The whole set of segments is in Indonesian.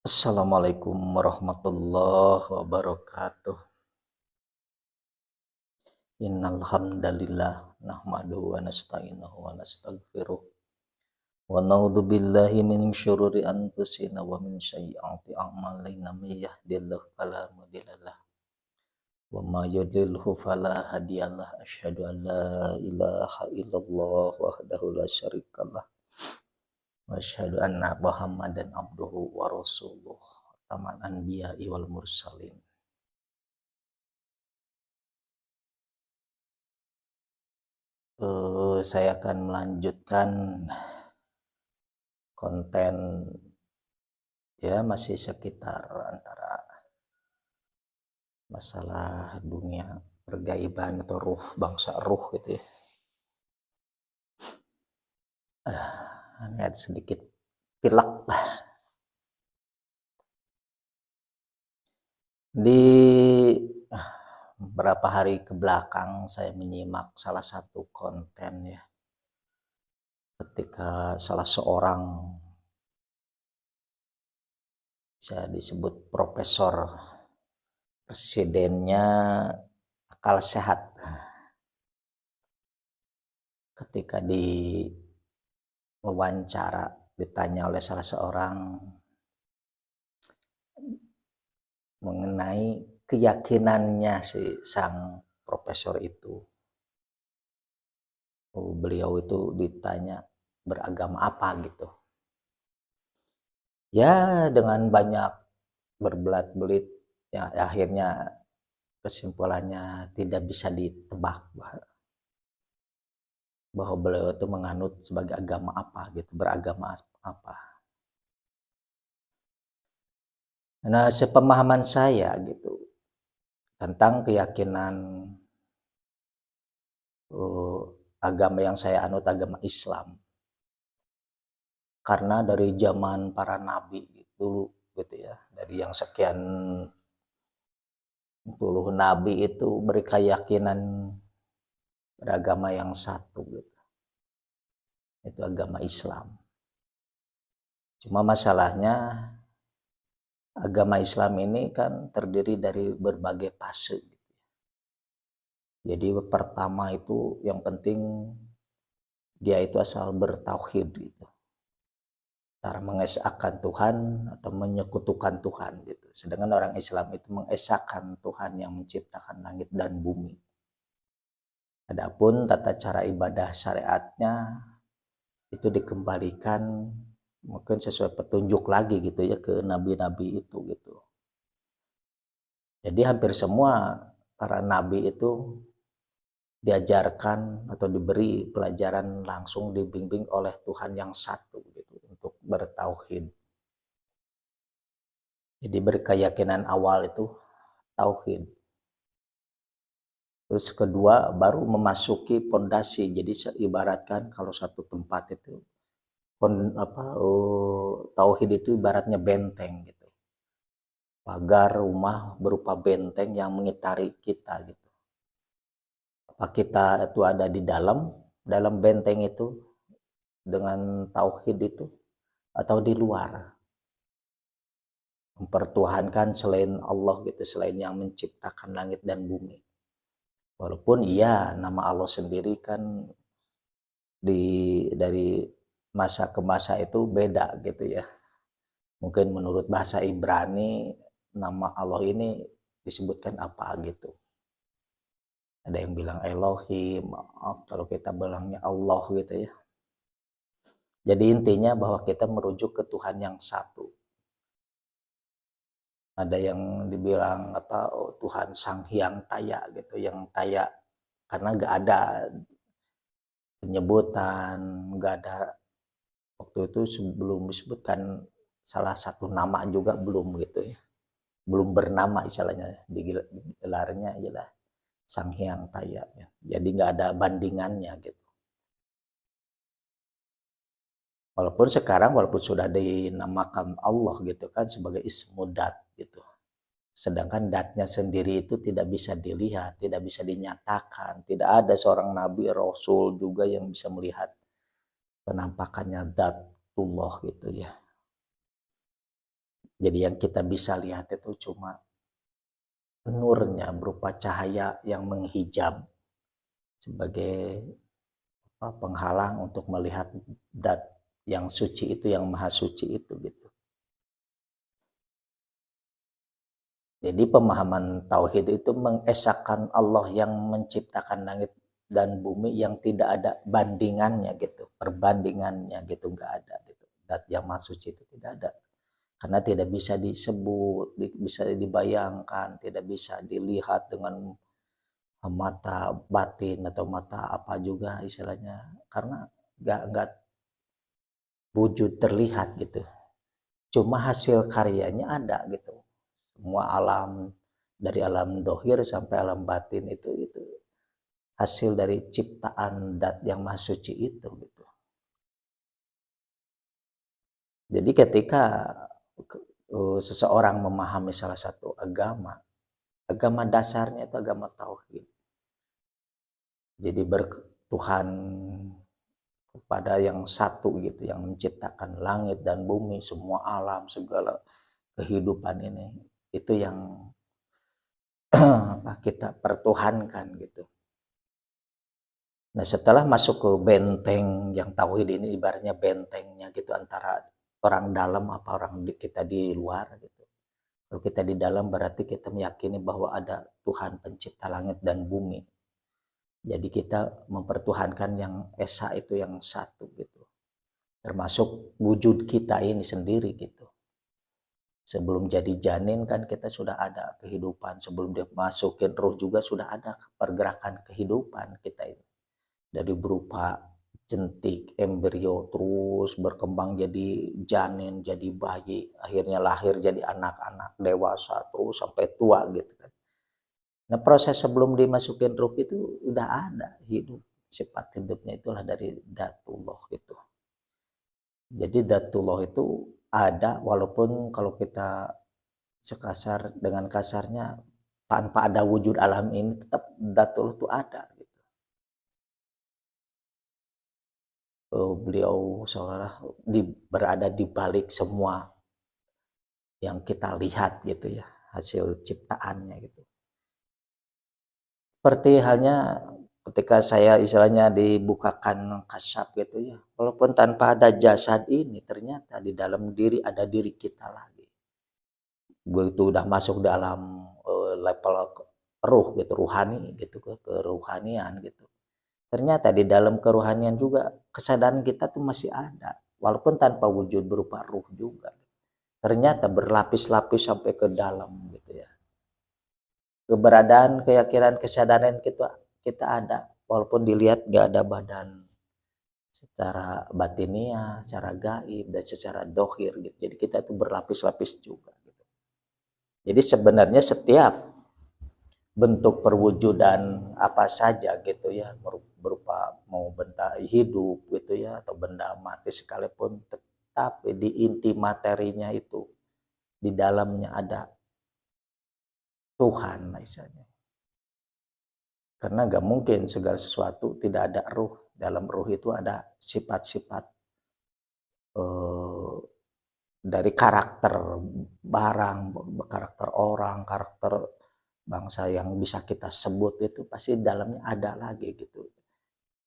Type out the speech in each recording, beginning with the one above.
Assalamualaikum warahmatullahi wabarakatuh. Innal hamdalillah nahmaduhu wa nasta'inuhu wa nastaghfiruh wa na'udzu billahi min syururi anfusina wa min sayyiati a'malina may yahdihillahu fala mudhillalah wa may yudlilhu fala hadiyalah. Asyhadu an la ilaha illallah wahdahu la syarikalah wa asyhadu anna Muhammadan abduhu wa rasuluh taman anbiya'i wal mursalin. Saya akan melanjutkan konten ya masih sekitar antara masalah dunia pergaiban atau ruh bangsa ruh gitu ya. Ada sedikit pilek di beberapa hari ke belakang saya menyimak salah satu konten ya, ketika salah seorang bisa disebut profesor, presidennya akal sehat, ketika di wawancara ditanya oleh salah seorang mengenai keyakinannya si sang profesor itu. Beliau itu ditanya beragama apa gitu. Ya dengan banyak berbelat-belit ya akhirnya kesimpulannya tidak bisa ditebak bahwa beliau itu menganut sebagai agama apa gitu, beragama apa. Nah, sepemahaman saya gitu tentang keyakinan agama yang saya anut, agama Islam. Karena dari zaman para nabi dulu gitu ya, dari yang sekian puluh nabi itu berkeyakinan beragama yang satu gitu. Itu agama Islam. Cuma masalahnya agama Islam ini kan terdiri dari berbagai fase. Jadi pertama itu yang penting dia itu asal bertauhid gitu. Cara mengesahkan Tuhan atau menyekutukan Tuhan gitu. Sedangkan orang Islam itu mengesahkan Tuhan yang menciptakan langit dan bumi. Adapun tata cara ibadah syariatnya itu dikembalikan mungkin sesuai petunjuk lagi gitu ya ke nabi-nabi itu gitu. Jadi hampir semua para nabi itu diajarkan atau diberi pelajaran langsung dibimbing oleh Tuhan yang satu gitu untuk bertauhid. Jadi berkeyakinan awal itu tauhid. Terus kedua baru memasuki pondasi. Jadi ibaratkan kalau satu tempat itu tauhid itu ibaratnya benteng gitu. Pagar rumah berupa benteng yang mengitari kita gitu. Apa kita itu ada di dalam benteng itu dengan tauhid itu atau di luar? Mempertuhankan selain Allah gitu, selain yang menciptakan langit dan bumi. Walaupun iya nama Allah sendiri kan dari masa ke masa itu beda gitu ya. Mungkin menurut bahasa Ibrani nama Allah ini disebutkan apa gitu. Ada yang bilang Elohim, kalau kita bilangnya Allah gitu ya. Jadi intinya bahwa kita merujuk ke Tuhan yang satu. Ada yang dibilang Tuhan Sang Hyang Taya gitu, yang taya karena gak ada penyebutan, gak ada waktu itu sebelum disebutkan salah satu nama juga belum gitu ya, belum bernama istilahnya, digelarnya adalah Sang Hyang Taya ya. Jadi nggak ada bandingannya gitu. Walaupun sekarang sudah dinamakan Allah gitu kan sebagai ismu dat gitu. Sedangkan datnya sendiri itu tidak bisa dilihat, tidak bisa dinyatakan. Tidak ada seorang nabi, rasul juga yang bisa melihat penampakannya datullah gitu ya. Jadi yang kita bisa lihat itu cuma nurnya berupa cahaya yang menghijab sebagai penghalang untuk melihat dat yang suci itu, yang maha suci itu gitu. Jadi pemahaman tauhid itu mengesahkan Allah yang menciptakan langit dan bumi yang tidak ada bandingannya gitu, perbandingannya gitu, nggak ada gitu. Dat yang maha suci itu tidak ada. Karena tidak bisa disebut, bisa dibayangkan, tidak bisa dilihat dengan mata batin atau mata apa juga istilahnya, karena nggak wujud terlihat gitu. Cuma hasil karyanya ada gitu. Semua alam, dari alam dohir sampai alam batin itu hasil dari ciptaan dat yang maha suci itu gitu. Jadi ketika seseorang memahami salah satu agama dasarnya itu agama tauhid. Jadi bertuhan kepada yang satu gitu, yang menciptakan langit dan bumi, semua alam, segala kehidupan ini. Itu yang kita pertuhankan gitu. Nah, setelah masuk ke benteng yang tauhid ini, ibaratnya bentengnya gitu antara orang dalam apa orang kita di luar gitu. Kalau kita di dalam berarti kita meyakini bahwa ada Tuhan pencipta langit dan bumi. Jadi kita mempertuhankan yang esa itu, yang satu gitu. Termasuk wujud kita ini sendiri gitu. Sebelum jadi janin kan kita sudah ada kehidupan. Sebelum dia masukin ruh juga sudah ada pergerakan kehidupan kita ini. Dari berupa jentik, embrio, terus berkembang jadi janin, jadi bayi. Akhirnya lahir jadi anak-anak, dewasa, terus sampai tua gitu kan. Nah, proses sebelum dimasukin ruh itu udah ada hidup. Sifat hidupnya itulah dari Datullah gitu. Jadi Datullah itu ada walaupun kalau kita sekasar dengan kasarnya tanpa ada wujud alam ini tetap Datullah itu ada gitu. Beliau seolah berada di balik semua yang kita lihat gitu ya, hasil ciptaannya gitu. Seperti halnya ketika saya istilahnya dibukakan kasyaf gitu ya, walaupun tanpa ada jasad ini ternyata di dalam diri ada diri kita lagi. Begitu udah masuk dalam level ruh gitu, ruhani gitu, ke keruhanian gitu. Ternyata di dalam keruhanian juga kesadaran kita tuh masih ada, walaupun tanpa wujud berupa ruh juga. Ternyata berlapis-lapis sampai ke dalam gitu ya. Keberadaan, keyakinan, kesadaran kita ada, walaupun dilihat gak ada badan secara batinia, secara gaib, dan secara dohir gitu. Jadi kita tuh berlapis-lapis juga. Gitu. Jadi sebenarnya setiap bentuk perwujudan apa saja gitu ya, berupa mau benda hidup gitu ya, atau benda mati sekalipun, tetap di inti materinya itu, di dalamnya ada Tuhan misalnya. Karena gak mungkin segala sesuatu tidak ada ruh. Dalam ruh itu ada sifat-sifat dari karakter barang, karakter orang, karakter bangsa yang bisa kita sebut itu pasti dalamnya ada lagi gitu.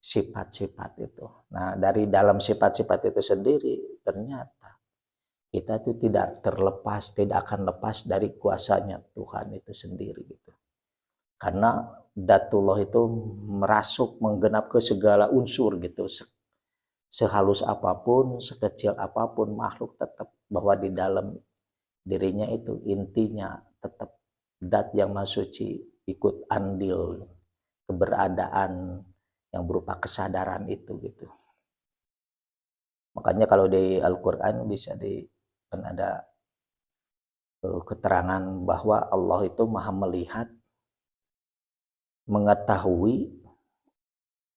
Sifat-sifat itu. Nah, dari dalam sifat-sifat itu sendiri ternyata kita itu tidak terlepas, tidak akan lepas dari kuasanya Tuhan itu sendiri gitu. Karena Datullah itu merasuk menggenap ke segala unsur gitu. Sehalus apapun, sekecil apapun makhluk tetap bahwa di dalam dirinya itu intinya tetap Dat yang maha suci ikut andil keberadaan yang berupa kesadaran itu gitu. Makanya kalau di Al-Qur'an bisa kan ada keterangan bahwa Allah itu maha melihat, mengetahui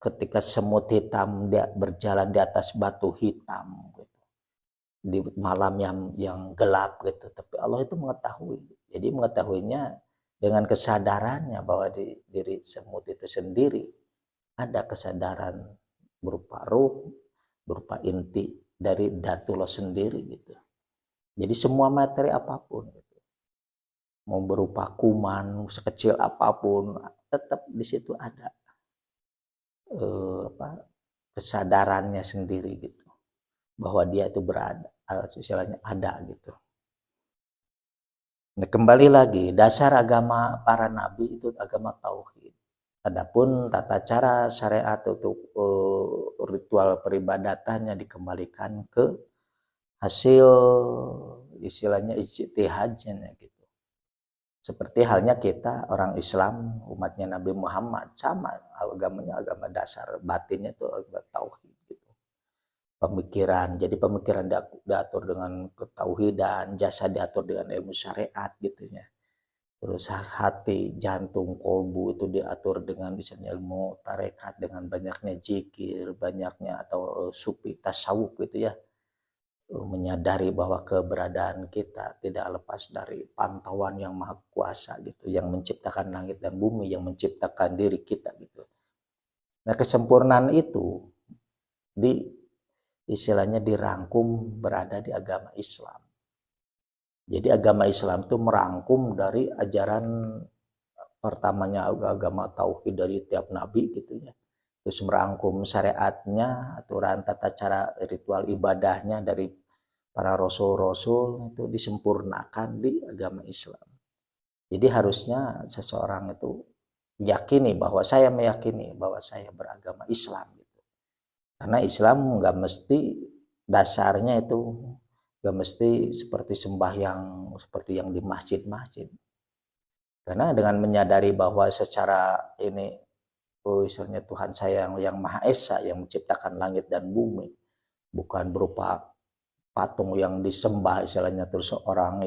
ketika semut hitam dia berjalan di atas batu hitam gitu. Di malam yang gelap gitu, tapi Allah itu mengetahui. Jadi mengetahuinya dengan kesadarannya bahwa di diri semut itu sendiri ada kesadaran berupa ruh, berupa inti dari Datullah sendiri gitu. Jadi semua materi apapun gitu, mau berupa kuman sekecil apapun, tetap di situ ada apa, kesadarannya sendiri gitu, bahwa dia itu berada, istilahnya ada gitu. Nah, kembali lagi, dasar agama para nabi itu agama tauhid. Adapun tata cara syariat untuk ritual peribadatannya dikembalikan ke hasil istilahnya ijtihadnya gitu. Seperti halnya kita orang Islam, umatnya Nabi Muhammad, sama agamanya agama dasar, batinnya itu agama tauhid gitu. Pemikiran, jadi pemikiran diatur dengan ketauhidan, jasa diatur dengan ilmu syariat gitu ya. Terus hati, jantung, kolbu itu diatur dengan misalnya ilmu tarekat, dengan banyaknya zikir, banyaknya atau sufi tasawuf gitu ya, menyadari bahwa keberadaan kita tidak lepas dari pantauan yang maha kuasa gitu, yang menciptakan langit dan bumi, yang menciptakan diri kita gitu. Nah, kesempurnaan itu di istilahnya dirangkum berada di agama Islam. Jadi agama Islam itu merangkum dari ajaran pertamanya agama tauhid dari tiap nabi gitu ya. Terus merangkum syariatnya, aturan tata cara ritual ibadahnya dari para rasul-rasul itu disempurnakan di agama Islam. Jadi harusnya seseorang itu meyakini bahwa saya beragama Islam gitu. Karena Islam nggak mesti dasarnya itu nggak mesti seperti sembahyang seperti yang di masjid-masjid. Karena dengan menyadari bahwa secara ini misalnya Tuhan saya yang Maha Esa yang menciptakan langit dan bumi, bukan berupa patung yang disembah istilahnya, terus orang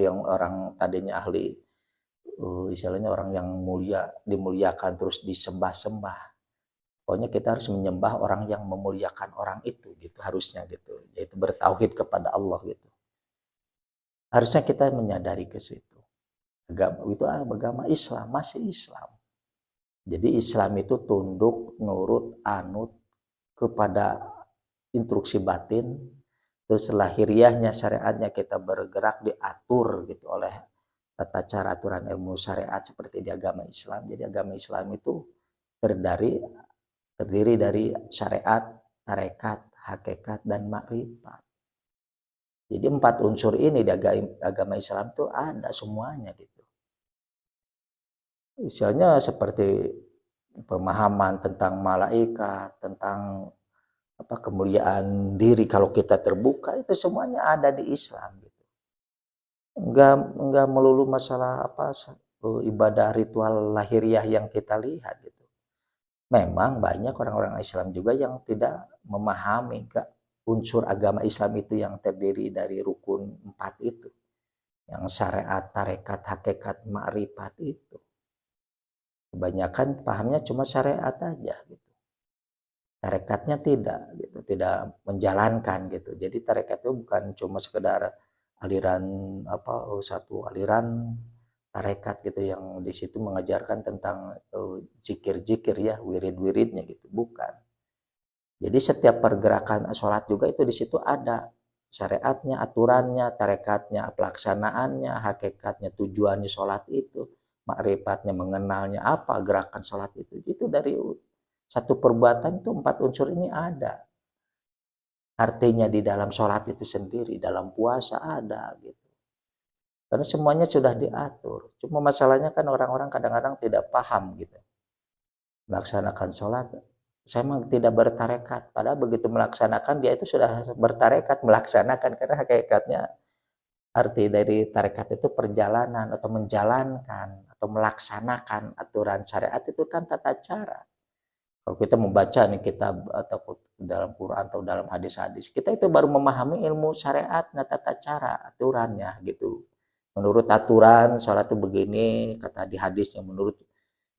tadinya ahli istilahnya orang yang mulia dimuliakan terus disembah-sembah. Pokoknya kita harus menyembah orang yang memuliakan orang itu gitu, harusnya gitu, yaitu bertauhid kepada Allah gitu. Harusnya kita menyadari ke situ. Agama itu agama Islam, masih Islam. Jadi Islam itu tunduk, nurut, anut kepada instruksi batin, terus lahiriahnya syariatnya kita bergerak diatur gitu oleh tata cara aturan ilmu syariat seperti di agama Islam. Jadi agama Islam itu terdiri dari syariat, tarekat, hakikat, dan makrifat. Jadi 4 unsur ini di agama Islam tuh ada semuanya gitu. Misalnya seperti pemahaman tentang malaikat, tentang apa kemuliaan diri kalau kita terbuka, itu semuanya ada di Islam gitu. Enggak melulu masalah apa ibadah ritual lahiriah yang kita lihat gitu. Memang banyak orang-orang Islam juga yang tidak memahami unsur agama Islam itu yang terdiri dari rukun 4 itu. Yang syariat, tarekat, hakikat, makrifat itu. Kebanyakan pahamnya cuma syariat aja gitu. Tarekatnya tidak gitu, tidak menjalankan gitu. Jadi tarekat itu bukan cuma sekedar aliran satu aliran tarekat gitu yang di situ mengajarkan tentang zikir-zikir ya, wirid-wiridnya gitu, bukan. Jadi setiap pergerakan sholat juga itu di situ ada syariatnya, aturannya, tarekatnya, pelaksanaannya, hakikatnya, tujuannya sholat itu, makrifatnya, mengenalnya apa gerakan sholat itu. Itu dari satu perbuatan itu 4 unsur ini ada. Artinya di dalam sholat itu sendiri, dalam puasa ada gitu. Karena semuanya sudah diatur. Cuma masalahnya kan orang-orang kadang-kadang tidak paham gitu. Melaksanakan sholat, saya memang tidak bertarekat. Padahal begitu melaksanakan dia itu sudah bertarekat melaksanakan, karena hakikatnya arti dari tarekat itu perjalanan atau menjalankan atau melaksanakan aturan syariat itu kan tata cara. Kalau kita membaca nih kitab atau dalam Quran atau dalam hadis-hadis, kita itu baru memahami ilmu syariat, tata cara, aturannya gitu. Menurut aturan sholat itu begini, kata di hadisnya, menurut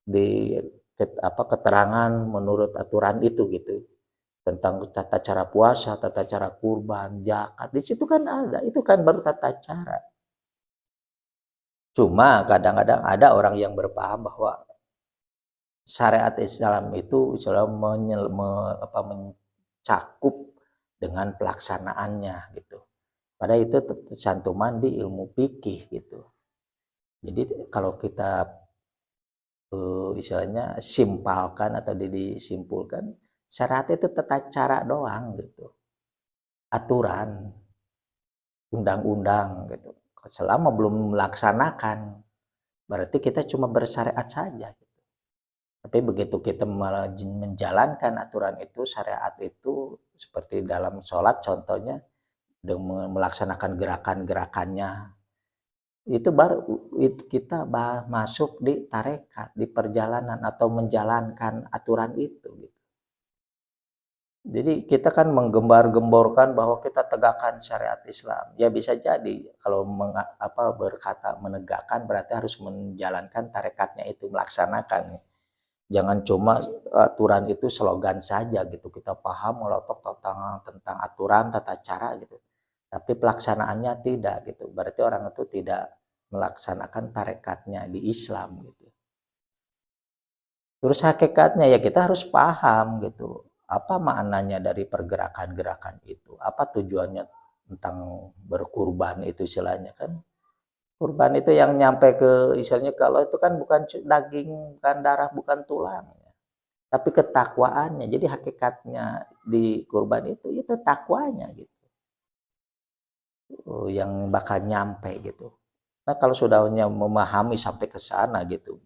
di keterangan menurut aturan itu gitu. Tentang tata cara puasa, tata cara kurban, zakat, di situ kan ada, itu kan baru tata cara. Cuma kadang-kadang ada orang yang berpaham bahwa syariat Islam itu mencakup dengan pelaksanaannya gitu. Padahal itu tercantuman di ilmu fikih gitu. Jadi kalau kita istilahnya simpalkan atau disimpulkan, syariat itu tata cara doang gitu, aturan, undang-undang gitu. Selama belum melaksanakan, berarti kita cuma bersyariat saja. Gitu. Tapi begitu kita menjalankan aturan itu, syariat itu, seperti dalam sholat contohnya, dengan melaksanakan gerakan-gerakannya, itu baru kita masuk di tarekat, di perjalanan atau menjalankan aturan itu gitu. Jadi kita kan menggembar-gemborkan bahwa kita tegakkan syariat Islam. Ya bisa jadi kalau berkata menegakkan berarti harus menjalankan tarekatnya itu, melaksanakan. Jangan cuma aturan itu slogan saja gitu. Kita paham melotok tentang aturan tata cara gitu. Tapi pelaksanaannya tidak gitu. Berarti orang itu tidak melaksanakan tarekatnya di Islam gitu. Terus hakikatnya ya kita harus paham gitu. Apa maknanya dari pergerakan-gerakan itu? Apa tujuannya tentang berkurban itu istilahnya kan? Kurban itu yang nyampe ke istilahnya kalau itu kan bukan daging, bukan darah, bukan tulang. Tapi ketakwaannya. Jadi hakikatnya di kurban itu takwanya gitu. Yang bakal nyampe gitu. Nah, kalau sudah memahami sampai ke sana gitu,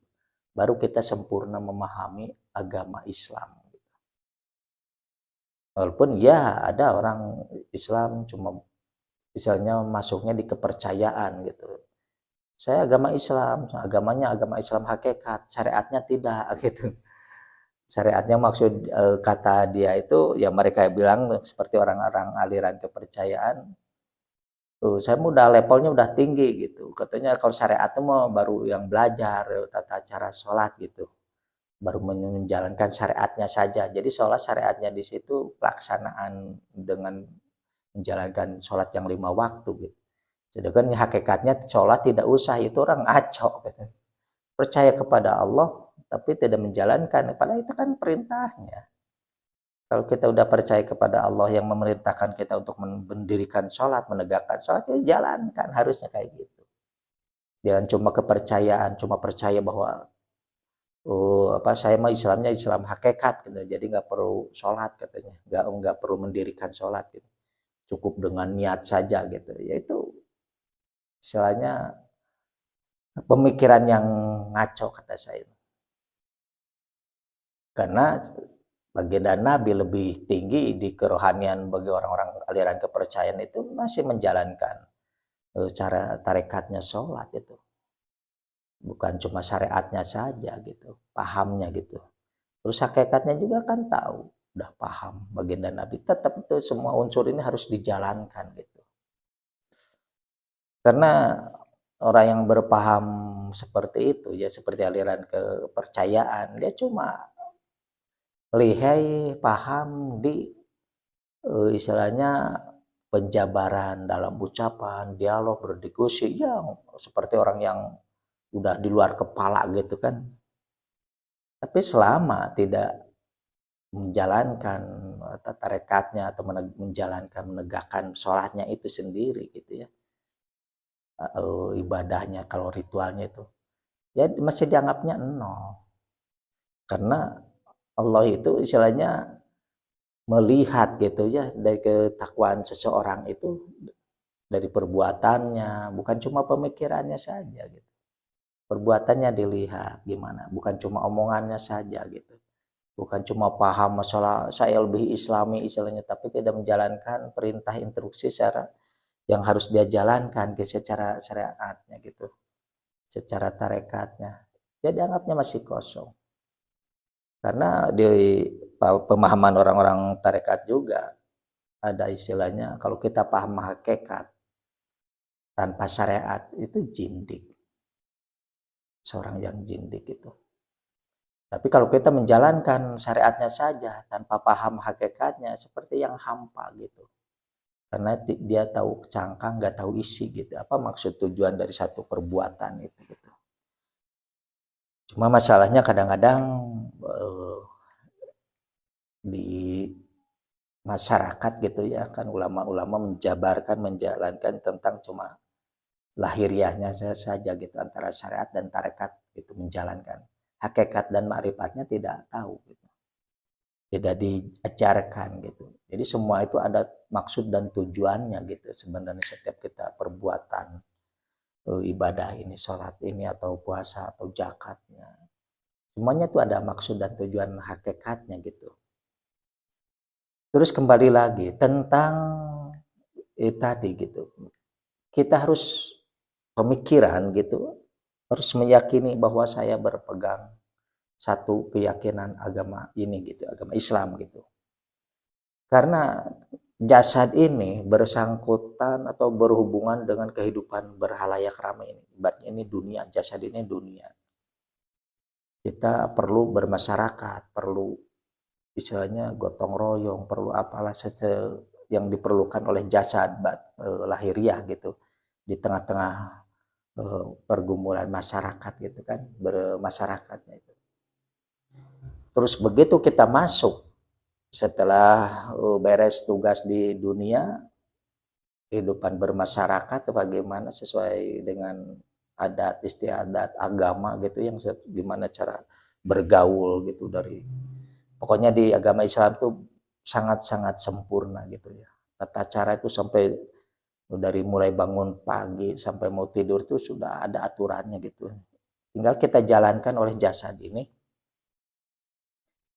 baru kita sempurna memahami agama Islam. Walaupun ya ada orang Islam cuma misalnya masuknya di kepercayaan gitu. Saya agama Islam, agamanya agama Islam hakikat, syariatnya tidak gitu. Syariatnya maksud kata dia itu ya mereka bilang seperti orang-orang aliran kepercayaan. Saya udah levelnya udah tinggi gitu. Katanya kalau syariat itu mau baru yang belajar tata cara sholat gitu. Baru menjalankan syariatnya saja. Jadi sholat syariatnya di situ pelaksanaan dengan menjalankan sholat yang 5 waktu gitu. Sedangkan hakikatnya sholat tidak usah, itu orang ngaco gitu. Percaya kepada Allah tapi tidak menjalankan, padahal itu kan perintahnya. Kalau kita udah percaya kepada Allah yang memerintahkan kita untuk mendirikan sholat, menegakkan sholat, ya jalankan, harusnya kayak gitu. Jangan cuma kepercayaan, cuma percaya bahwa saya mah Islamnya Islam hakikat gitu, jadi nggak perlu sholat katanya, nggak perlu mendirikan sholat gitu, cukup dengan niat saja gitu. Ya itu istilahnya pemikiran yang ngaco kata saya. Karena baginda Nabi lebih tinggi di kerohanian bagi orang-orang aliran kepercayaan itu masih menjalankan cara tarekatnya sholat itu. Bukan cuma syariatnya saja gitu, pahamnya gitu. Terus hakikatnya juga kan tahu, udah paham baginda Nabi. Tetap itu semua unsur ini harus dijalankan gitu. Karena orang yang berpaham seperti itu ya seperti aliran kepercayaan, dia cuma lihai paham di istilahnya penjabaran dalam ucapan, dialog, berdiskusi, ya seperti orang yang udah di luar kepala gitu kan. Tapi selama tidak menjalankan tarekatnya atau menjalankan menegakkan sholatnya itu sendiri gitu ya, ibadahnya kalau ritualnya itu ya masih dianggapnya nol. Karena Allah itu istilahnya melihat gitu ya dari ketakwaan seseorang itu dari perbuatannya, bukan cuma pemikirannya saja gitu. Perbuatannya dilihat gimana, bukan cuma omongannya saja gitu. Bukan cuma paham masalah saya lebih islami istilahnya, tapi tidak menjalankan perintah instruksi secara yang harus dia jalankan secara syariatnya gitu, secara tarekatnya. Ya dianggapnya masih kosong. Karena di pemahaman orang-orang tarekat juga ada istilahnya kalau kita paham hakikat tanpa syariat itu jindik. Seorang yang jindik itu. Tapi kalau kita menjalankan syariatnya saja tanpa paham hakikatnya seperti yang hampa gitu. Karena dia tahu cangkang nggak tahu isi gitu. Apa maksud tujuan dari satu perbuatan itu gitu. Cuma masalahnya kadang-kadang di masyarakat gitu ya, kan ulama-ulama menjabarkan, menjalankan tentang cuma lahiriahnya saja gitu, antara syariat dan tarekat itu menjalankan. Hakikat dan ma'rifatnya tidak tahu gitu. Tidak diajarkan gitu. Jadi semua itu ada maksud dan tujuannya gitu sebenarnya setiap kita perbuatan ibadah ini, sholat ini atau puasa atau zakatnya. Semuanya itu ada maksud dan tujuan hakikatnya gitu. Terus kembali lagi tentang tadi gitu. Kita harus pemikiran gitu, harus meyakini bahwa saya berpegang satu keyakinan agama ini gitu, agama Islam gitu. Karena jasad ini bersangkutan atau berhubungan dengan kehidupan berhalayak ramai ini. Ibaratnya ini dunia, jasad ini dunia. Kita perlu bermasyarakat, perlu istilahnya gotong royong, perlu apalah yang diperlukan oleh jasad lahiriah gitu di tengah-tengah pergumulan masyarakat gitu kan, bermasyarakatnya itu. Terus begitu kita masuk setelah beres tugas di dunia, kehidupan bermasyarakat bagaimana sesuai dengan adat istiadat agama gitu, yang gimana cara bergaul gitu, dari pokoknya di agama Islam tuh sangat-sangat sempurna gitu ya. Tata cara itu sampai dari mulai bangun pagi sampai mau tidur tuh sudah ada aturannya gitu. Tinggal kita jalankan oleh jasad ini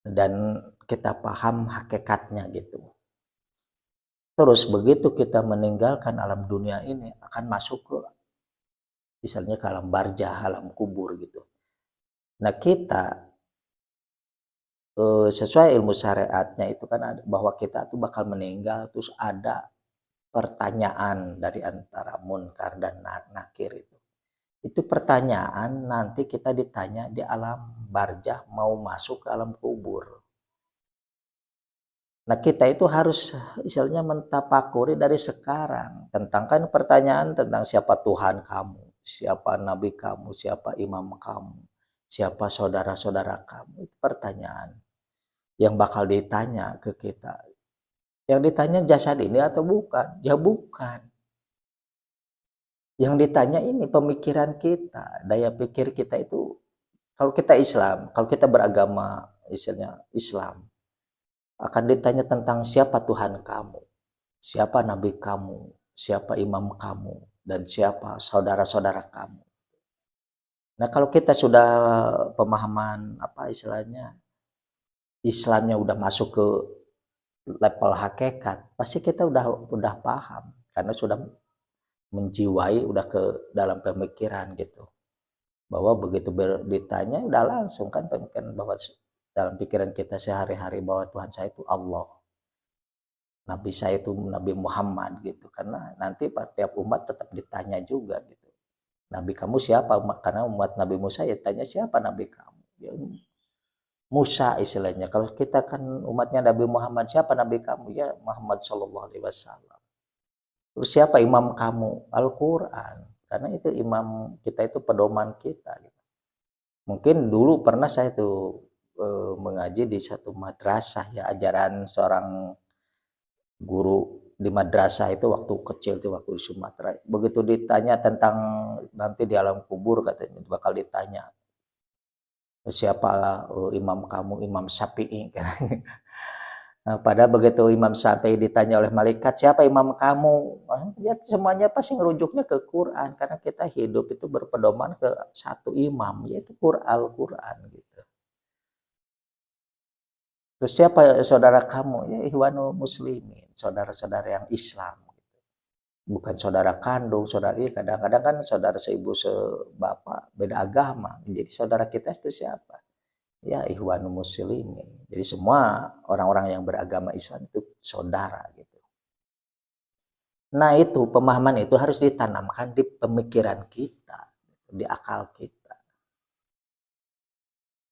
dan kita paham hakikatnya gitu. Terus begitu kita meninggalkan alam dunia ini akan masuk ke misalnya ke alam barzah, alam kubur gitu. Nah kita sesuai ilmu syariatnya itu kan ada, bahwa kita tuh bakal meninggal terus ada pertanyaan dari antara munkar dan nakir itu. Itu pertanyaan nanti kita ditanya di alam barzah mau masuk ke alam kubur. Nah kita itu harus istilahnya mentapakuri dari sekarang tentang kan pertanyaan tentang siapa Tuhan kamu, siapa nabi kamu, siapa imam kamu, siapa saudara-saudara kamu. Itu pertanyaan yang bakal ditanya ke kita. Yang ditanya jasad ini atau bukan? Ya bukan. Yang ditanya ini pemikiran kita, daya pikir kita itu. Kalau kita Islam, kalau kita beragama istilahnya Islam, akan ditanya tentang siapa Tuhan kamu, siapa nabi kamu, siapa imam kamu, dan siapa saudara-saudara kamu. Nah, kalau kita sudah pemahaman apa istilahnya Islamnya udah masuk ke level hakikat, pasti kita udah paham karena sudah menjiwai, udah ke dalam pemikiran gitu. Bahwa begitu ditanya udah langsung kan pemikiran bahwa dalam pikiran kita sehari-hari bahwa Tuhan saya itu Allah. Nabi saya itu Nabi Muhammad gitu, karena nanti tiap umat tetap ditanya juga gitu. Nabi kamu siapa? Karena umat Nabi Musa ya tanya siapa Nabi kamu? Ya, Musa istilahnya. Kalau kita kan umatnya Nabi Muhammad, siapa Nabi kamu? Ya Muhammad Shallallahu Alaihi Wasallam. Terus siapa imam kamu? Al-Quran. Karena itu imam kita, itu pedoman kita. Gitu. Mungkin dulu pernah saya tuh mengaji di satu madrasah ya, ajaran seorang guru di madrasah itu waktu kecil tuh, waktu di Sumatera. Begitu ditanya tentang nanti di alam kubur, katanya bakal ditanya siapa imam kamu, Imam Syafi'i. Nah, padahal begitu Imam Syafi'i ditanya oleh malaikat siapa imam kamu, ya semuanya pasti ngerujuknya ke Quran, karena kita hidup itu berpedoman ke satu imam, yaitu Al-Quran gitu. Terus siapa saudara kamu? Ya Ikhwanul Muslimin, saudara-saudara yang Islam. Bukan saudara kandung, saudara ini kadang-kadang kan saudara seibu sebapak beda agama. Jadi saudara kita itu siapa? Ya Ikhwanul Muslimin. Jadi semua orang-orang yang beragama Islam itu saudara gitu. Nah itu pemahaman itu harus ditanamkan di pemikiran kita, di akal kita.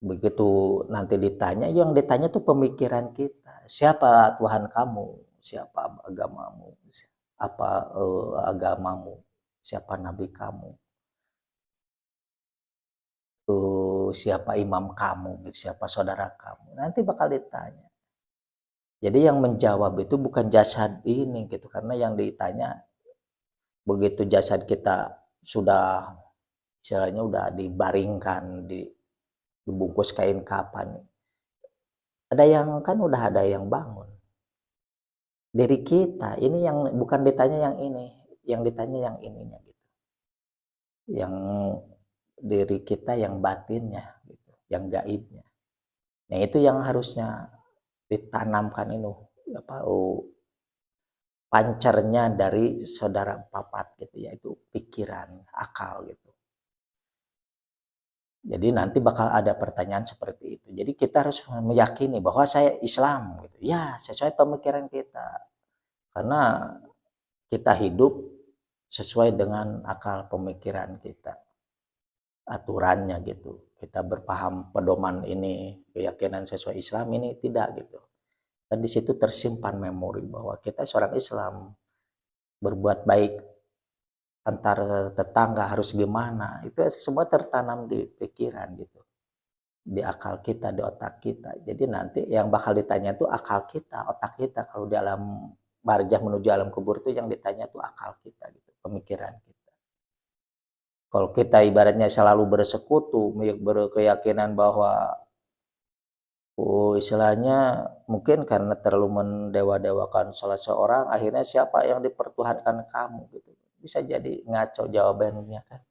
Begitu nanti ditanya, yang ditanya tuh pemikiran kita. Siapa Tuhan kamu? Siapa agamamu? Apa agamamu? Siapa nabi kamu? Siapa imam kamu? Siapa saudara kamu? Nanti bakal ditanya. Jadi yang menjawab itu bukan jasad ini gitu, karena yang ditanya begitu jasad kita sudah istilahnya udah dibaringkan, dibungkus kain kapan. Ada yang kan udah ada yang bangun. Diri kita ini yang bukan ditanya yang ini, yang ditanya yang ininya gitu. Yang diri kita yang batinnya gitu, yang gaibnya. Nah, itu yang harusnya ditanamkan ini pancernya dari saudara papat gitu, yaitu pikiran, akal gitu. Jadi nanti bakal ada pertanyaan seperti itu. Jadi kita harus meyakini bahwa saya Islam gitu. Ya, sesuai pemikiran kita. Karena kita hidup sesuai dengan akal pemikiran kita. Aturannya gitu. Kita berpaham pedoman ini, keyakinan sesuai Islam ini tidak gitu. Dan di situ tersimpan memori bahwa kita seorang Islam, berbuat baik antar tetangga harus gimana, itu semua tertanam di pikiran gitu, di akal kita, di otak kita. Jadi nanti yang bakal ditanya tuh akal kita, otak kita. Kalau di alam barjah menuju alam kubur tuh yang ditanya tuh akal kita gitu, pemikiran kita. Kalau kita ibaratnya selalu bersekutu, berkeyakinan bahwa istilahnya mungkin karena terlalu mendewa-dewakan salah seorang, akhirnya siapa yang dipertuhankan kamu gitu. Bisa jadi ngaco jawabannya kan.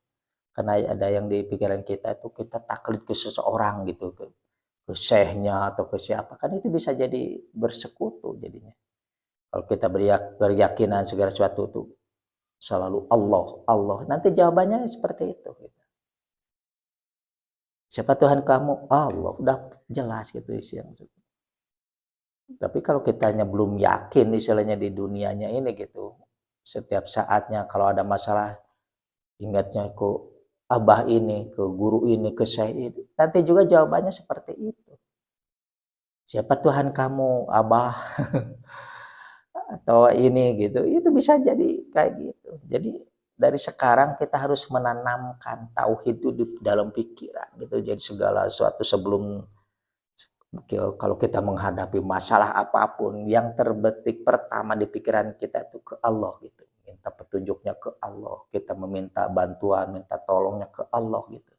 Karena ada yang di pikiran kita itu kita taklid ke seseorang gitu, ke syekhnya atau ke siapa, kan itu bisa jadi bersekutu jadinya. Kalau kita beryakinan segala sesuatu itu selalu Allah, Allah, nanti jawabannya seperti itu gitu. Siapa Tuhan kamu? Allah, udah jelas gitu isi yang. Tapi kalau kitanya belum yakin istilahnya di dunianya ini gitu, setiap saatnya kalau ada masalah ingatnya ke abah ini, ke guru ini, ke syekh ini, nanti juga jawabannya seperti itu. Siapa Tuhan kamu, abah? Atau ini gitu, itu bisa jadi kayak gitu. Jadi dari sekarang kita harus menanamkan tauhid itu di dalam pikiran gitu. Jadi segala sesuatu sebelum kalau kita menghadapi masalah apapun, yang terbetik pertama di pikiran kita itu ke Allah gitu. Minta petunjuknya ke Allah, kita meminta bantuan, minta tolongnya ke Allah gitu.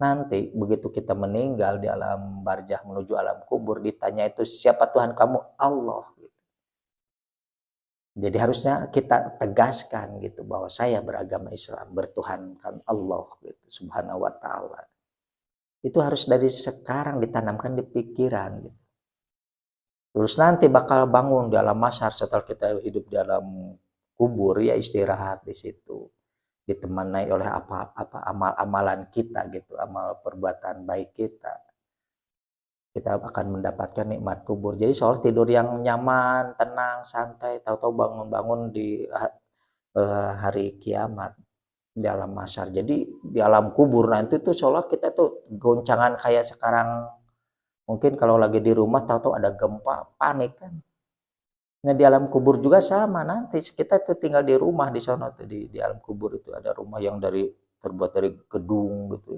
Nanti begitu kita meninggal di alam barzah menuju alam kubur, ditanya itu siapa Tuhan kamu? Allah. Jadi harusnya kita tegaskan gitu bahwa saya beragama Islam, bertuhankan Allah gitu, Subhanahu wa taala. Itu harus dari sekarang ditanamkan di pikiran gitu. Terus nanti bakal bangun dalam masyar setelah kita hidup di dalam kubur, ya istirahat di situ. Ditemani oleh apa amal-amalan kita gitu, amal perbuatan baik kita. Kita akan mendapatkan nikmat kubur. Jadi soal tidur yang nyaman, tenang, santai, tahu-tahu bangun-bangun di hari kiamat di alam mahsyar. Jadi di alam kubur nanti tuh seolah kita tuh goncangan kayak sekarang. Mungkin kalau lagi di rumah tahu-tahu ada gempa, panik kan. Nah di alam kubur juga sama, nanti kita tuh tinggal di rumah di sana tuh di alam kubur itu ada rumah yang terbuat dari gedung gitu.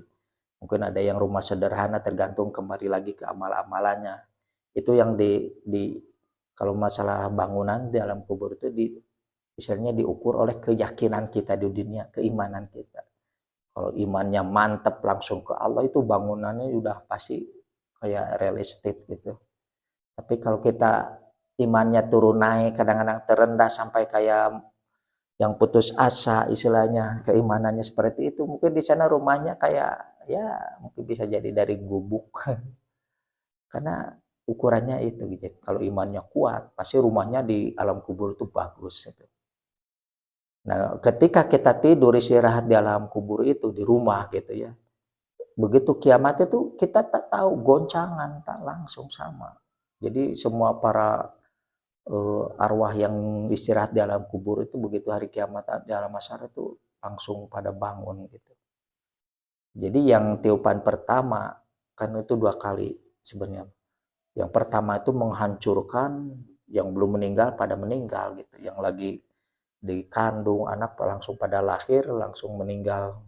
Mungkin ada yang rumah sederhana, tergantung kembali lagi ke amal-amalannya. Itu yang kalau masalah bangunan di alam kubur itu misalnya diukur oleh keyakinan kita di dunia, keimanan kita. Kalau imannya mantap langsung ke Allah, itu bangunannya udah pasti kayak real estate gitu. Tapi kalau kita imannya turun naik, kadang-kadang terendah sampai kayak yang putus asa istilahnya, keimanannya seperti itu, mungkin di sana rumahnya kayak ya mungkin bisa jadi dari gubuk. Karena ukurannya itu gitu. Kalau imannya kuat, pasti rumahnya di alam kubur itu bagus gitu. Nah, ketika kita tidur istirahat di alam kubur itu di rumah gitu ya. Begitu kiamat itu kita tak tahu goncangan, tak langsung sama. Jadi semua para arwah yang istirahat di alam kubur itu begitu hari kiamat di alam mahsyar itu langsung pada bangun gitu. Jadi yang tiupan pertama kan itu 2 kali sebenarnya. Yang pertama itu menghancurkan yang belum meninggal pada meninggal gitu. Yang lagi dikandung anak langsung pada lahir langsung meninggal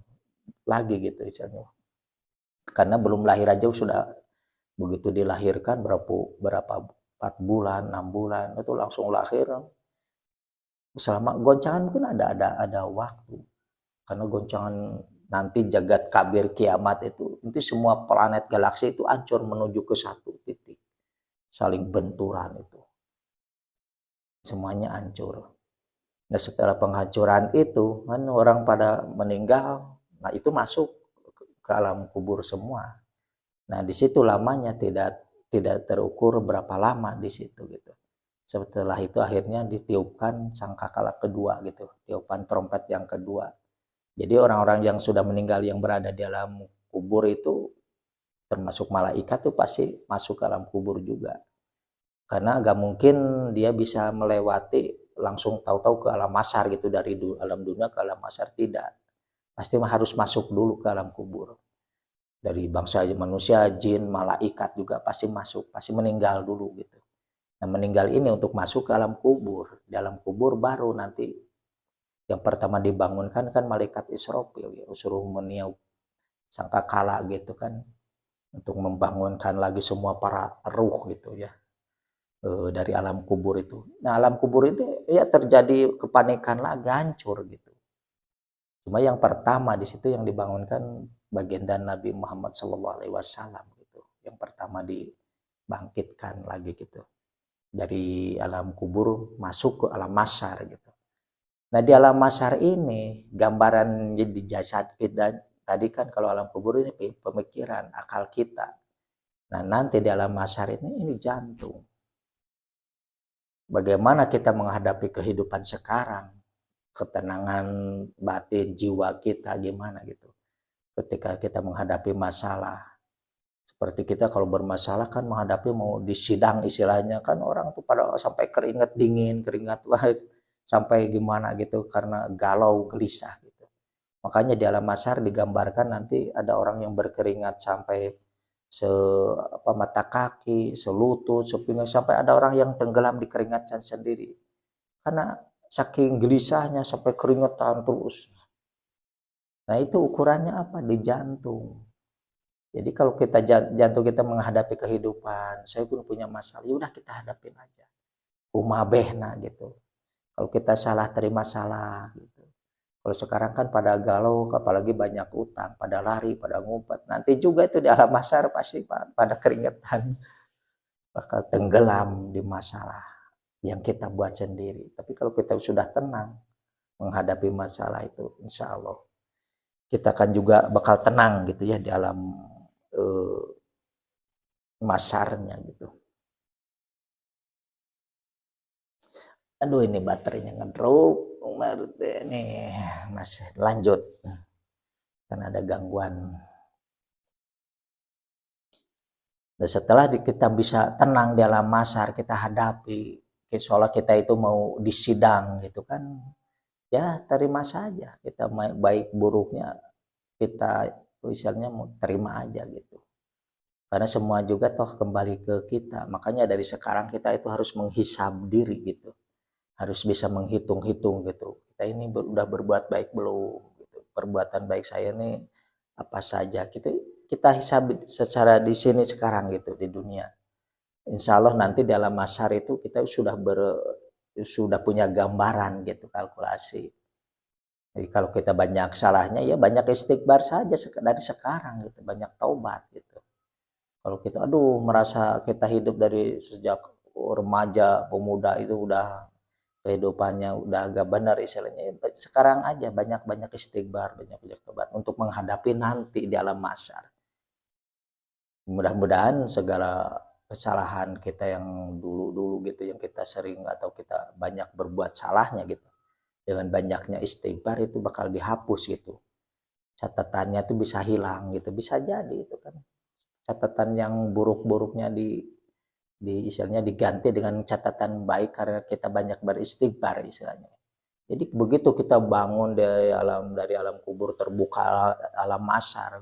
lagi gitu misalnya. Karena belum lahir aja sudah begitu dilahirkan berapa 4 bulan, 6 bulan, itu langsung lahir. Selama goncangan mungkin ada waktu. Karena goncangan nanti jagat kabir kiamat itu, nanti semua planet galaksi itu hancur menuju ke satu titik. Saling benturan itu. Semuanya hancur. Nah setelah penghancuran itu, kan orang pada meninggal, nah itu masuk ke alam kubur semua. Nah di situ lamanya tidak terukur berapa lama di situ gitu. Setelah itu akhirnya ditiupkan sangkakala kedua gitu, tiupan trompet yang kedua. Jadi orang-orang yang sudah meninggal yang berada di alam kubur itu termasuk malaikat tuh pasti masuk ke alam kubur juga. Karena gak mungkin dia bisa melewati langsung tahu-tahu ke alam mahsyar gitu, dari alam dunia ke alam mahsyar, tidak. Pasti harus masuk dulu ke alam kubur. Dari bangsa manusia, jin, malaikat juga pasti masuk, pasti meninggal dulu gitu. Nah meninggal ini untuk masuk ke alam kubur. Di alam kubur baru nanti yang pertama dibangunkan kan malaikat Israfil ya, suruh meniup sangkakala gitu kan, untuk membangunkan lagi semua para ruh gitu ya, dari alam kubur itu. Nah alam kubur itu ya terjadi kepanikan lagi, hancur gitu. Cuma yang pertama di situ yang dibangunkan baginda Nabi Muhammad SAW gitu, yang pertama dibangkitkan lagi gitu dari alam kubur masuk ke alam mahsyar gitu. Nah di alam mahsyar ini gambaran di jasad kita tadi kan, kalau alam kubur ini pemikiran, akal kita. Nah nanti di alam mahsyar ini jantung. Bagaimana kita menghadapi kehidupan sekarang, ketenangan batin jiwa kita gimana gitu. Ketika kita menghadapi masalah, seperti kita kalau bermasalah kan menghadapi mau disidang istilahnya kan, orang tuh pada sampai keringat dingin, keringat sampai gimana gitu karena galau gelisah gitu. Makanya di alam mahsyar digambarkan nanti ada orang yang berkeringat sampai mata kaki, selutut, sepinggang, sampai ada orang yang tenggelam di keringatnya sendiri. Karena saking gelisahnya sampai keringetan terus. Nah itu ukurannya apa? Di jantung. Jadi kalau kita jantung kita menghadapi kehidupan, saya pun punya masalah, ya udah kita hadapin aja. Umabehna gitu. Kalau kita salah terima salah gitu. Kalau sekarang kan pada galau, apalagi banyak utang, pada lari, pada ngumpet. Nanti juga itu di alam mahsyar pasti pada keringetan, bakal tenggelam di masalah yang kita buat sendiri. Tapi kalau kita sudah tenang menghadapi masalah itu, insya Allah kita kan juga bakal tenang gitu ya di alam mahsyarnya gitu. Aduh ini baterainya ngedrop, ini masih lanjut karena ada gangguan. Dan setelah kita bisa tenang di alam mahsyar, kita hadapi, seolah kita itu mau disidang gitu kan, ya terima saja, kita baik buruknya kita misalnya mau terima aja gitu. Karena semua juga toh kembali ke kita. Makanya dari sekarang kita itu harus menghisab diri gitu. Harus bisa menghitung-hitung gitu. Kita ini udah berbuat baik belum? Gitu. Perbuatan baik saya ini apa saja? Kita hisab secara di sini sekarang gitu di dunia. Insya Allah nanti dalam mahsyar itu kita sudah punya gambaran gitu, kalkulasi. Jadi kalau kita banyak salahnya ya banyak istighfar saja dari sekarang gitu, banyak taubat gitu. Kalau kita merasa kita hidup dari sejak remaja, pemuda itu udah kehidupannya udah agak benar istilahnya, sekarang aja banyak-banyak istighfar, banyak-banyak tobat untuk menghadapi nanti di alam mahsyar. Mudah-mudahan segala kesalahan kita yang dulu-dulu gitu, yang kita sering atau kita banyak berbuat salahnya gitu, dengan banyaknya istighfar itu bakal dihapus gitu. Catatannya tuh bisa hilang gitu, bisa jadi itu kan. Catatan yang buruk-buruknya istilahnya diganti dengan catatan baik karena kita banyak beristighfar istilahnya. Jadi begitu kita bangun dari alam kubur, terbuka alam mahsyar,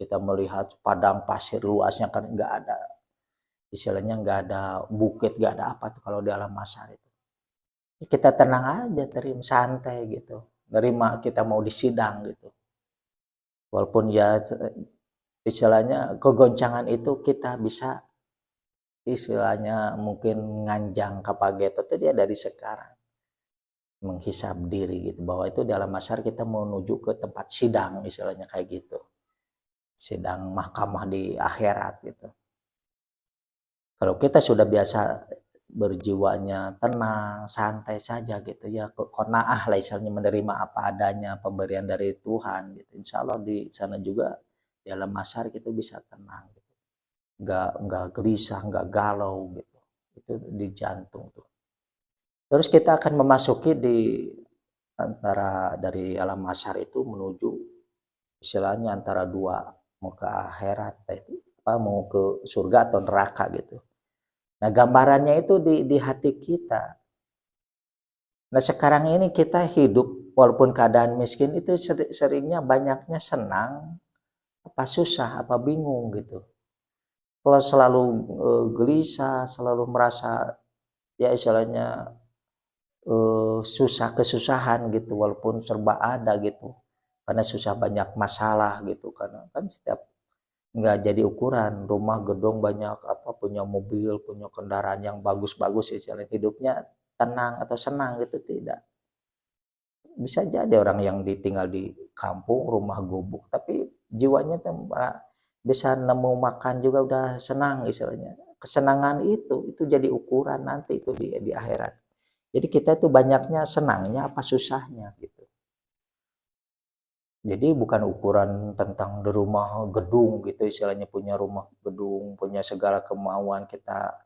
kita melihat padang pasir luasnya kan nggak ada, istilahnya nggak ada bukit, nggak ada apa tuh kalau di alam mahsyar itu. Kita tenang aja, terima santai gitu, nerima kita mau disidang gitu. Walaupun ya istilahnya kegoncangan itu kita bisa istilahnya mungkin nganjang kapageto itu dia dari sekarang menghisab diri gitu, bahwa itu dalam masyarakat kita menuju ke tempat sidang istilahnya kayak gitu, sidang mahkamah di akhirat gitu. Kalau kita sudah biasa berjiwanya tenang, santai saja gitu ya, qanaah lah istilahnya, menerima apa adanya pemberian dari Tuhan gitu. Insya Allah di sana juga dalam masyarakat itu bisa tenang gitu. Nggak gelisah, nggak galau gitu. Itu di jantung tuh. Terus kita akan memasuki di antara dari alam masyar itu menuju istilahnya antara dua, mau ke akhirat itu apa, mau ke surga atau neraka gitu. Nah, gambarannya itu di hati kita. Nah, sekarang ini kita hidup walaupun keadaan miskin itu seringnya banyaknya senang, apa susah, apa bingung gitu. Kalau selalu gelisah, selalu merasa ya istilahnya susah kesusahan gitu walaupun serba ada gitu. Karena susah banyak masalah gitu, karena kan setiap nggak jadi ukuran, rumah gedung banyak apa, punya mobil, punya kendaraan yang bagus-bagus istilahnya, hidupnya tenang atau senang gitu tidak. Bisa jadi orang yang ditinggal di kampung rumah gubuk tapi jiwanya bisa nemu makan juga udah senang istilahnya. Kesenangan itu jadi ukuran nanti itu di akhirat. Jadi kita itu banyaknya senangnya apa susahnya gitu. Jadi bukan ukuran tentang di rumah gedung gitu istilahnya, punya rumah gedung, punya segala kemauan kita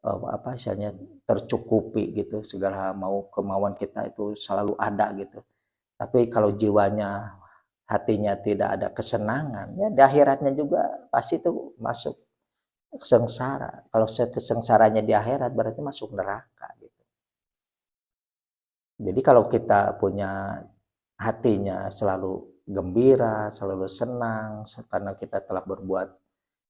apa istilahnya tercukupi gitu, segala mau kemauan kita itu selalu ada gitu. Tapi kalau jiwanya, hatinya tidak ada kesenangan, ya di akhiratnya juga pasti itu masuk sengsara. Kalau kesengsaranya di akhirat berarti masuk neraka gitu. Jadi kalau kita punya hatinya selalu gembira, selalu senang karena kita telah berbuat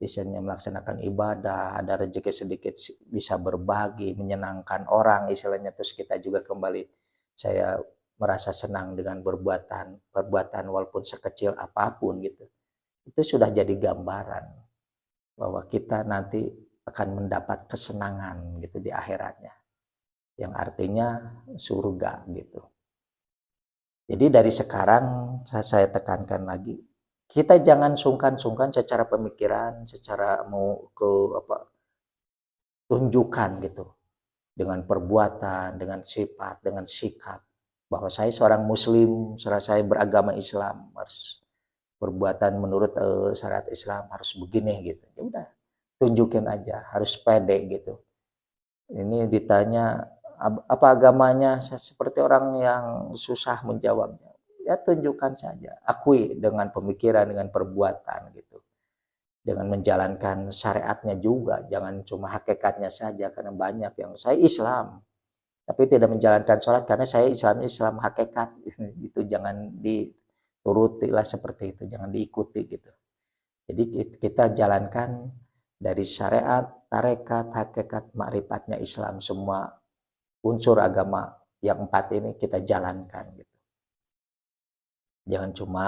misalnya melaksanakan ibadah, ada rezeki sedikit bisa berbagi, menyenangkan orang istilahnya, terus kita juga kembali saya merasa senang dengan perbuatan walaupun sekecil apapun gitu. Itu sudah jadi gambaran bahwa kita nanti akan mendapat kesenangan gitu di akhiratnya, yang artinya surga gitu. Jadi dari sekarang saya tekankan lagi, kita jangan sungkan-sungkan secara pemikiran, secara mau ke apa, tunjukkan gitu, dengan perbuatan, dengan sifat, dengan sikap, bahwa saya seorang muslim, saya beragama Islam, harus perbuatan menurut syariat Islam harus begini gitu. Ya udah, tunjukin aja, harus pede gitu. Ini ditanya apa agamanya, seperti orang yang susah menjawabnya. Ya tunjukkan saja, akui dengan pemikiran, dengan perbuatan gitu. Dengan menjalankan syariatnya juga, jangan cuma hakikatnya saja, karena banyak yang saya Islam tapi tidak menjalankan sholat karena saya Islam hakikat itu, jangan dituruti lah seperti itu, jangan diikuti gitu. Jadi kita jalankan dari syariat, tarekat, hakikat, makrifatnya Islam, semua unsur agama yang 4 ini kita jalankan gitu. Jangan cuma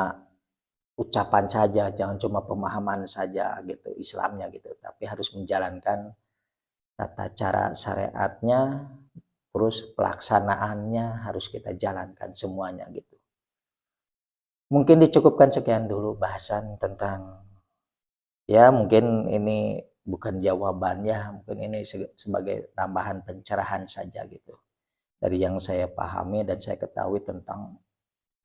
ucapan saja, jangan cuma pemahaman saja gitu Islamnya gitu, tapi harus menjalankan tata cara syariatnya, terus pelaksanaannya harus kita jalankan semuanya gitu. Mungkin dicukupkan sekian dulu bahasan tentang, ya mungkin ini bukan jawabannya, mungkin ini sebagai tambahan pencerahan saja gitu. Dari yang saya pahami dan saya ketahui tentang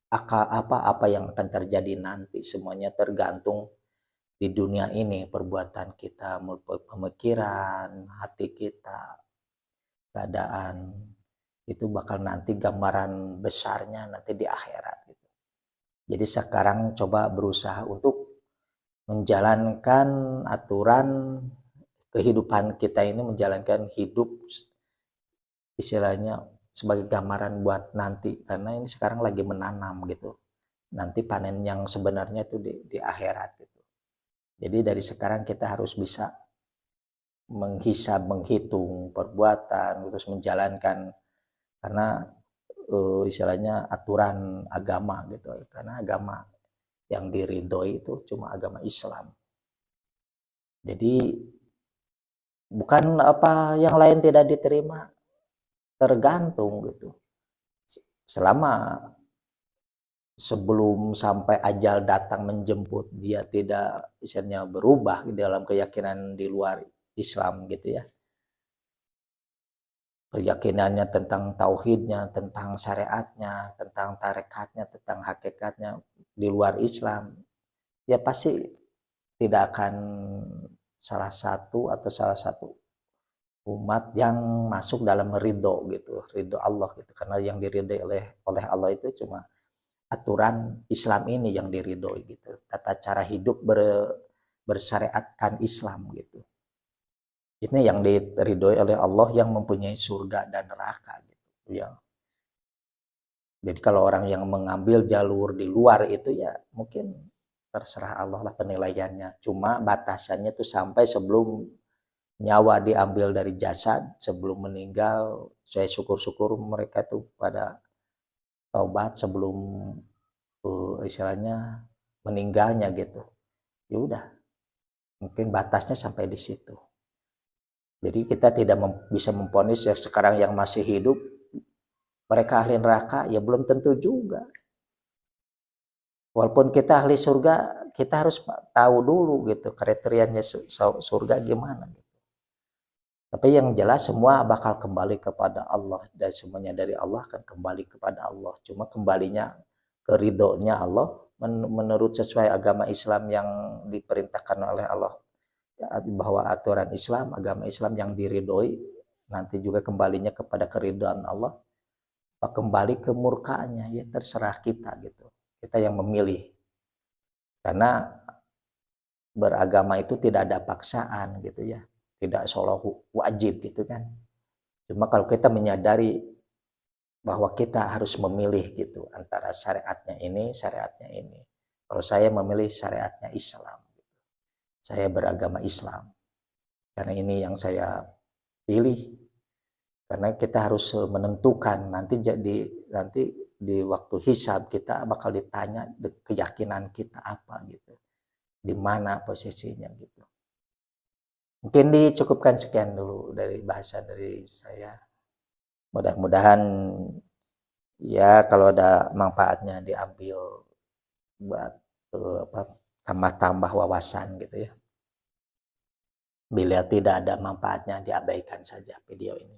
apa yang akan terjadi nanti, semuanya tergantung di dunia ini, perbuatan kita, pemikiran, hati kita, keadaan itu bakal nanti gambaran besarnya nanti di akhirat gitu. Jadi sekarang coba berusaha untuk menjalankan aturan kehidupan kita ini, menjalankan hidup istilahnya sebagai gambaran buat nanti, karena ini sekarang lagi menanam gitu. Nanti panen yang sebenarnya itu di akhirat gitu. Jadi dari sekarang kita harus bisa menghisab, menghitung perbuatan, terus menjalankan, karena istilahnya aturan agama gitu, karena agama yang diridhoi itu cuma agama Islam. Jadi Bukan apa yang lain tidak diterima, tergantung gitu. Selama sebelum sampai ajal datang menjemput dia tidak misalnya berubah dalam keyakinan di luar Islam gitu ya. Keyakinannya tentang tauhidnya, tentang syariatnya, tentang tarekatnya, tentang hakikatnya di luar Islam, ya pasti tidak akan salah satu atau salah satu umat yang masuk dalam ridho gitu, ridho Allah gitu. Karena yang diridhoi oleh Allah itu cuma aturan Islam ini yang diridhoi gitu. Tata cara hidup bersyariatkan Islam gitu. Ini yang diridhoi oleh Allah yang mempunyai surga dan neraka gitu ya. Jadi kalau orang yang mengambil jalur di luar itu ya mungkin terserah Allah lah penilaiannya. Cuma batasannya tuh sampai sebelum nyawa diambil dari jasad, sebelum meninggal. Saya syukur-syukur mereka tuh pada taubat sebelum istilahnya meninggalnya gitu. Ya udah, mungkin batasnya sampai di situ. Jadi kita tidak bisa memponis yang sekarang yang masih hidup mereka ahli neraka, ya belum tentu juga. Walaupun kita ahli surga, kita harus tahu dulu gitu kriterianya surga gimana. Tapi yang jelas semua bakal kembali kepada Allah dan semuanya dari Allah akan kembali kepada Allah. Cuma kembalinya ke ridhonya Allah menurut sesuai agama Islam yang diperintahkan oleh Allah. Bahwa aturan Islam, agama Islam yang diridhoi nanti juga kembalinya kepada keridhaan Allah. Kembali ke murkanya ya terserah kita gitu. Kita yang memilih. Karena beragama itu tidak ada paksaan gitu ya. Tidak seolah wajib gitu kan. Cuma kalau kita menyadari bahwa kita harus memilih gitu antara syariatnya ini, syariatnya ini. Kalau saya memilih syariatnya Islam. Saya beragama Islam. Karena ini yang saya pilih. Karena kita harus menentukan nanti di waktu hisab kita bakal ditanya keyakinan kita apa gitu. Di mana posisinya gitu. Mungkin dicukupkan sekian dulu dari bahasa dari saya. Mudah-mudahan ya kalau ada manfaatnya diambil buat tambah-tambah wawasan gitu ya. Bila tidak ada manfaatnya diabaikan saja video ini.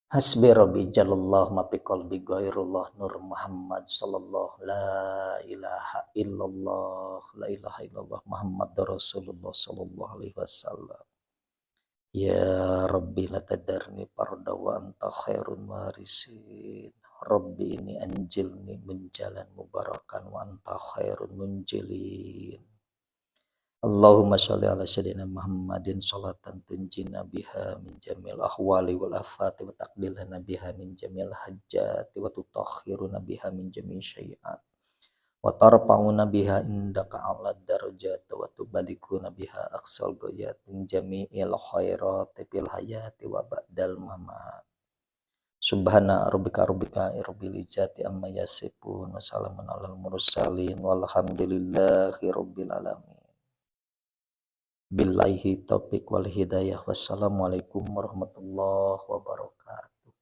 Hasbi rabbi jalallah ma fi qalbi ghairullah nur Muhammad sallallahu la ilaha illallah Muhammad Rasulullah sallallahu alaihi wasallam. Ya Rabbi la tadarni farda wa anta khairun warisin. Rabbi ini anjilni menjalan mubarakan wa anta khairun munjilin. Allahumma sholli ala sayyidina Muhammadin sholatan tunjina biha min jamil ahwali wal afati wa taqdilana biha min jamil hajjati wa tutakhiruna biha min jamil syai'at wa tarfa'una biha indaka ala darajat wa tubalikuna biha aqsal ghayat min jami'il khairati fil hayati wa ba'dal mamat. Subhana rabbika rabbil izzati amma yasifun wa salamun alal mursalin walhamdulillahi rabbil alamin. Billahi taufiq wal hidayah. Wassalamualaikum warahmatullahi wabarakatuh.